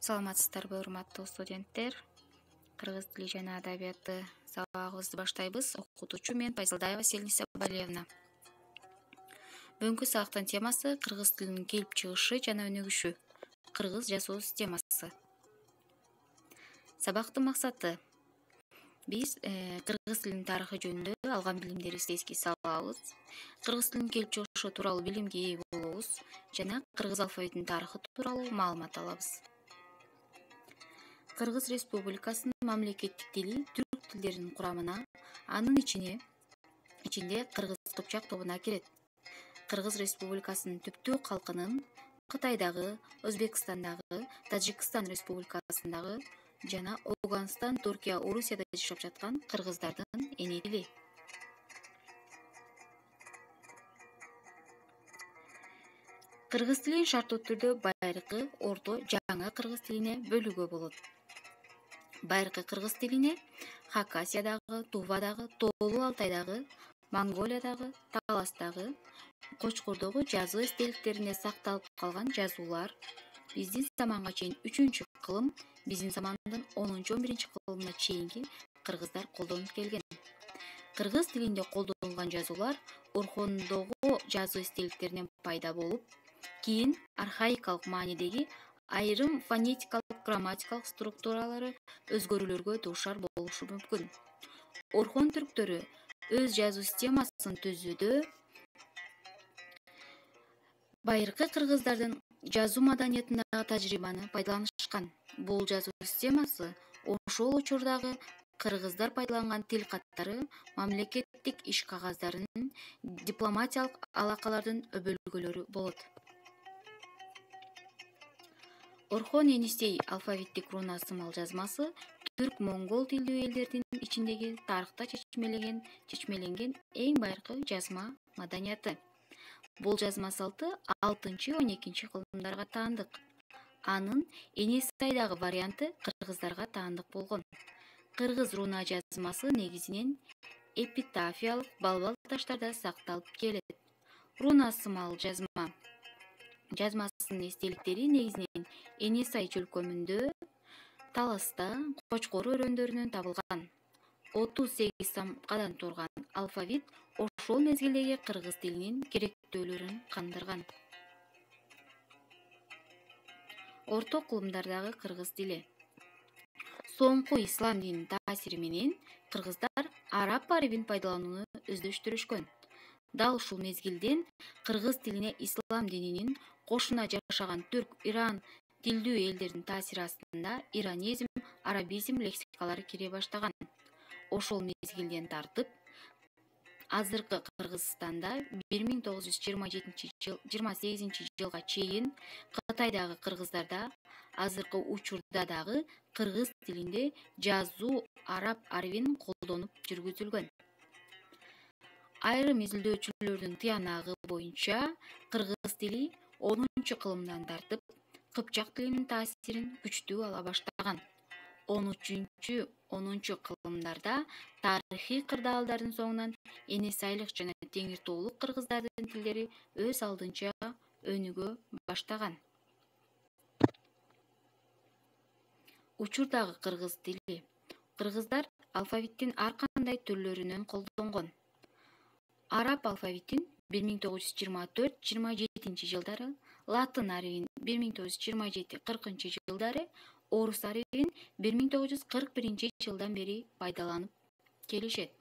Саламатсыздарбы, урматтуу студенттер. Кыргыз тили жана адабияты сабагыбызды баштайбыз. Окутуучу мен Пайзалдаева Селин Сабалиевна. Бүгүнкү сабактын темасы кыргыз тилинин келип чыгышы жана өнүгүшү. Кыргыз жазуу системасы. Сабактын максаты: биз кыргыз тилинин тарыхы жөнүндө алган билимдерибизди эске салабыз, кыргыз тилинин келип чыгышы тууралуу билимге ээ болобуз жана кыргыз алфавитинин тарыхы тууралуу маалымат алабыз. Кыргыз Республикасынын мамлекеттик тили түрк тилдеринин курамына, анын ичинде кыргыз кыпчак тобуна кирет. Кыргыз Республикасынын түптүү калкынын Кытайдагы, Өзбекстандагы, Тажикстан Республикасындагы жана Ауганстан, Туркия, Орусияда жашап жаткан кыргыздардын эне тили. Кыргыз тилин шарттуу түрдө байыркы, орто, жаңы кыргыз тилине бөлүүгө болот. Байыркы кыргыз тилине Хакасиядагы, Тувадагы, Тоолуу Алтайдагы, Монголиядагы, Таластагы, Кочкордогу жазуу эстеликтеринде сакталып калган жазуулар биздин заманга чейин 3-кылым, биздин замандын 10-11 кылымына чейинки кыргыздар колдонуп келген. Кыргыз тилинде колдонулган жазуулар Орхондогу жазуу эстеликтеринен пайда болуп, кийин архаикалык маанидеги айрым фонетикалык, грамматикалык структуралары өзгөрүүлөргө дуушар болушу мүмкүн. Орхон түрктөрү өз жазуу системасын түзүүдө байыркы кыргыздардын жазуу маданиятындагы тажрыйбаны пайдаланышкан. Бул жазуу системасы ошол учурдагы кыргыздар пайдаланган тил каттары, мамлекеттик иш кагаздарынын, дипломатиялык алакалардын өбөлгөлөрү болот. Орхон Енисей алфавиттик руна сымал жазмасы түрк-моңгол тилдүү элдердин ичиндеги тарыхта чечмеленген эң байыркы жазма маданияты. Бул жазма салты 6-12 кылымдарга таандык. Анын Енисейдагы варианты кыргыздарга таандык болгон. Кыргыз руна жазмасы негизинен эпитафиялык балбал таштарда сакталып келет. Руна сымал жазмасынын эстеликтери негизинен Енисей чөлкөмүндө, Таласта, Кочкор өрөөндөрүнөн табылган. 38 самкадан турган алфавит ошол мезгилдеги кыргыз тилинин керектөөлөрүн кандырган. Орто кылымдардагы кыргыз тили. Соңку ислам дининин таасири менен кыргыздар араб арибин пайдаланууну өздөштүрүшкөн. Дал ушул мезгилден кыргыз тилине ислам дининин кошуна жашаган түрк, иран тилдүү элдердин таасири астында иранизм, арабизм лексикалары кире баштаган. Ошол мезгилден тартып азыркы Кыргызстанда 1928 жылга чейин Кытайдагы кыргыздарда азыркы учурда дагы кыргыз тилинде жазуу араб арибин колдонуп жүргүзүлгөн. Айрым изилдөөчүлөрдүн тыянагы боюнча кыргыз тили 10-кылымдан тартып кыпчак тилинин таасирин күчтүү ала баштаган. 13-10 кылымдарда тарыхый кырдаалдардын соңунан Енисейлик жана Теңир тоолук кыргыздардын тилдери өз алдынча өнүгө баштаган. Учурдагы кыргыз тили. Кыргыздар алфавиттин ар кандай түрлөрүнөн колдонгон. Араб алфавитин 1924-27 жылдары, латын арибин 1927-40 жылдары, орус арибин 1941 жылдан бери пайдаланып келишет.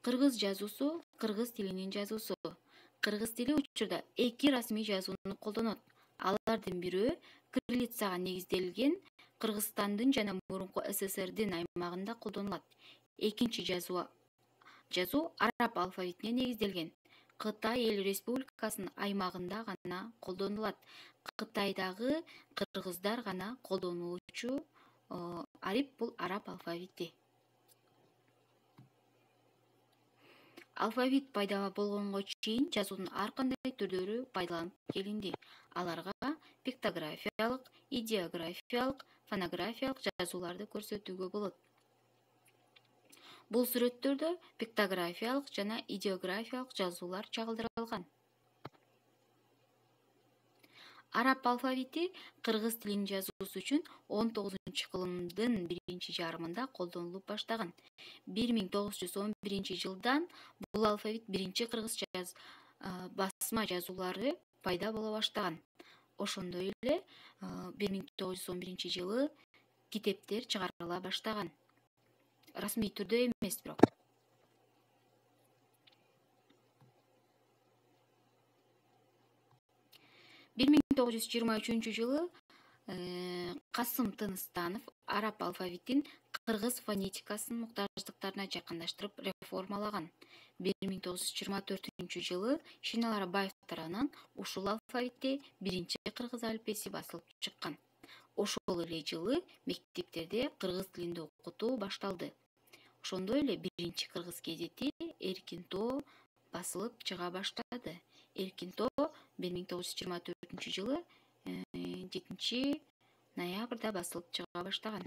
Кыргыз жазуусу кыргыз тилинин жазуусу. Кыргыз тили учурда 2 расмий жазууну колдонот. Алардын бирөө кириллицага негизделген Кыргызстандын жана мурунку СССРдин аймагында колдонулат. Экинчи жазуу араб алфавитине негизделген. Кытай эл республикасынын аймагында гана колдонулат. Кытайдагы кыргыздар гана колдонуучу ариб бул араб алфавити. Алфавит пайда болгонго чейин жазуунун ар кандай түрлөрү пайдаланып келинди. Аларга пиктографиялык, идеографиялык, фонографиялык жазууларды көрсөтүүгө болот. Бул сүрөттөрдө пиктографиялык жана идеографиялык жазуулар чагылдырылган. Араб алфавити кыргыз тилин жазуусу үчүн 19-кылымдын биринчи жарымында колдонулуп баштаган. 1911 жылдан бул алфавит биринчи кыргызча басма жазуулары пайда боло баштаган. Ошондой эле 1911 жылы китептер чыгарыла баштаган. Расмий түрдө эмес бирок. 1923 жылы Касым Тыныстанов араб алфавитин кыргыз фонетикасынын муктаждыктарына жакындаштырып реформалаган. 1924 жылы Шенал Арабаев тарабынан ушул алфавитте биринчи кыргыз алифбеси басылып чыккан. Ошол эле жылы мектептерде кыргыз тилинде окутуу башталды. Ошондой эле биринчи кыргыз гезити Эркин тоо басылып чыга баштады. Эркин тоо 1924 жылы 7-ноябрда басылып чыга баштаган.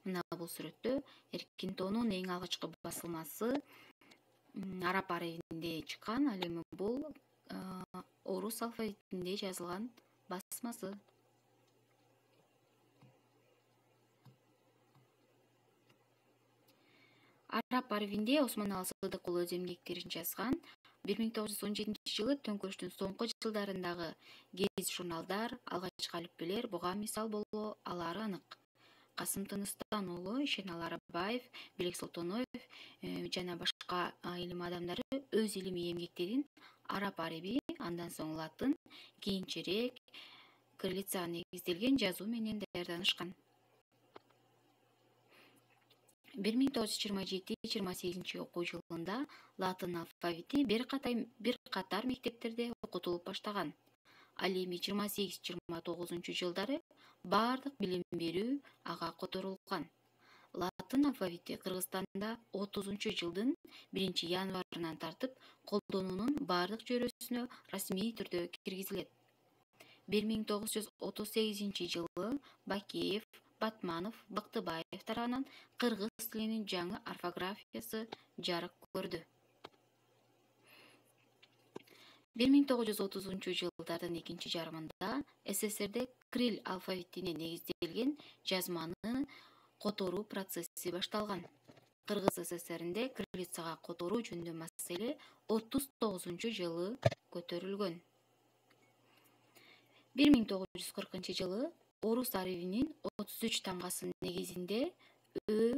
Мына бул сүрөттө Эркин тоонун эң алгачкы басылмасы араб арабинде чыккан, ал эми бул орус алфавитинде жазылган басмасы. Араб арабинде Осмоналы Сыдыкулы өз эмгектерин жазган. 1917 жылы төңкөрүштүн соңку жылдарындагы гезит журналдар, алгачкы алифбелер буга мисал боло алары анык. Касым Тыныстан уулу Шенал Арабаев, Белек Солтоноев жана башка илим адамдары өз илимий эмгектерин араб араби, андан соң латын, кийинчерээк кириллицага негизделген жазуу менен даярданышкан. 1927-28 окуу жылында латын алфавити бир катар мектептерде окутулуп баштаган. Ал эми 28-29 жылдары бардык билим берүү ага которулган. Латын алфавити Кыргызстанда 30-жылдын 1-январынан тартып колдонуунун бардык чөйрөсүнө расмий түрдө киргизилет. 1938 жылы Бакеев, Батманов, Бактыбаев тарабынан кыргыз тилинин жаңы орфографиясы жарык көрдү. 1930-жылдардын экинчи жарымында СССРде Крил алфавитине негизделген жазманы которуу процесси башталган. Кыргыз СССРинде кириллицага которуу жөнүндө маселе 39-жылы көтөрүлгөн. 1940-жылы орус арабинин 33 тамгасынын негизинде Ө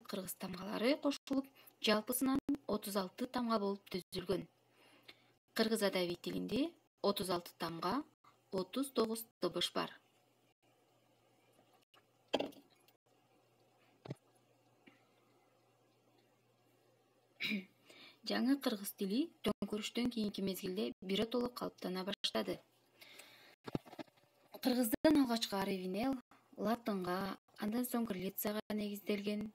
кыргыз тамгалары кошулуп, жалпысынан 36 тамга болуп түзүлгөн. Кыргыз адаби тилинде 36 тамга, 39 табыш бар. Жаңы кыргыз тили төңкөрүштөн кийинки мезгилде биротоло калыптана баштады. Кыргыздын алгачкы арабине латынга, андан соң кириллицага негизделген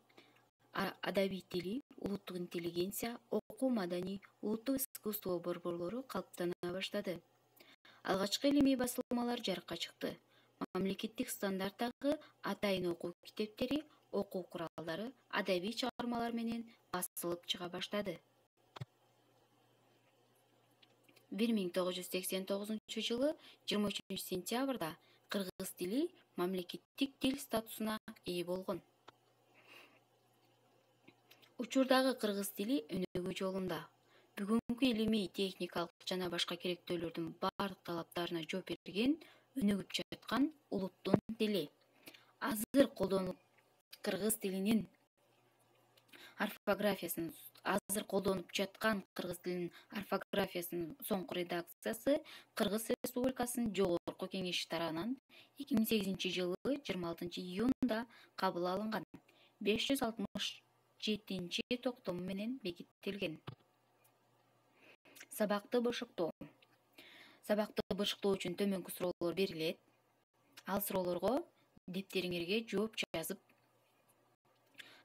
адаби тили, улуттук интеллигенция, окуу маданий, улуттук искусство борборлору калыптана баштады. Алгачкы илимий басылмалар жарыкка чыкты. Мамлекеттик стандарттагы атайын окуу китептери, окуу куралдары, адаби чыгармалар менен басылып чыга баштады. 1989 жылы 23 сентябрда кыргыз тили мамлекеттик тил статусуна ээ болгон. Учурдагы кыргыз тили өнүгүү жолунда. Бүгүнкү илимий, техникалык жана башка керектөөлөрдүн бардык талаптарына жооп берген, өнүгүп жаткан улуттун тили. Азыр колдонуп кыргыз тилинин орфографиясын соңку редакциясы Кыргыз Республикасынын Жогорку Кеңеши тарабынан 2008 жылы 26 июнда кабыл алынган. 567 токтому менен бекитилген. Сабакты бышыктоо. Сабакты бышыктоо үчүн төмөнкү суроолор берилет. Ал суроолорго дептериңерге жооп жазып,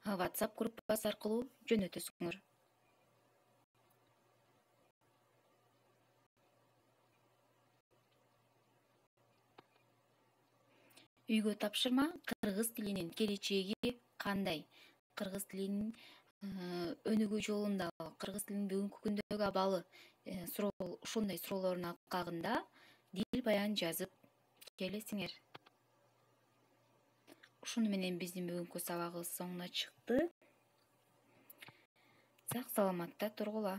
WhatsApp группасы аркылуу жөнөтөсүңөр. Үйгө тапшырма: кыргыз тилинин келечеги кандай? Кыргыз тилинин өнүгүү жолундагы кыргыз тилинин бүгүнкү күндөгү абалы ушундай суроолордун алкагында дил баян жазып келесиңер. Ушуну менен биздин бүгүнкү сабагыбыз соңуна чыкты. Сак саламатта тургула.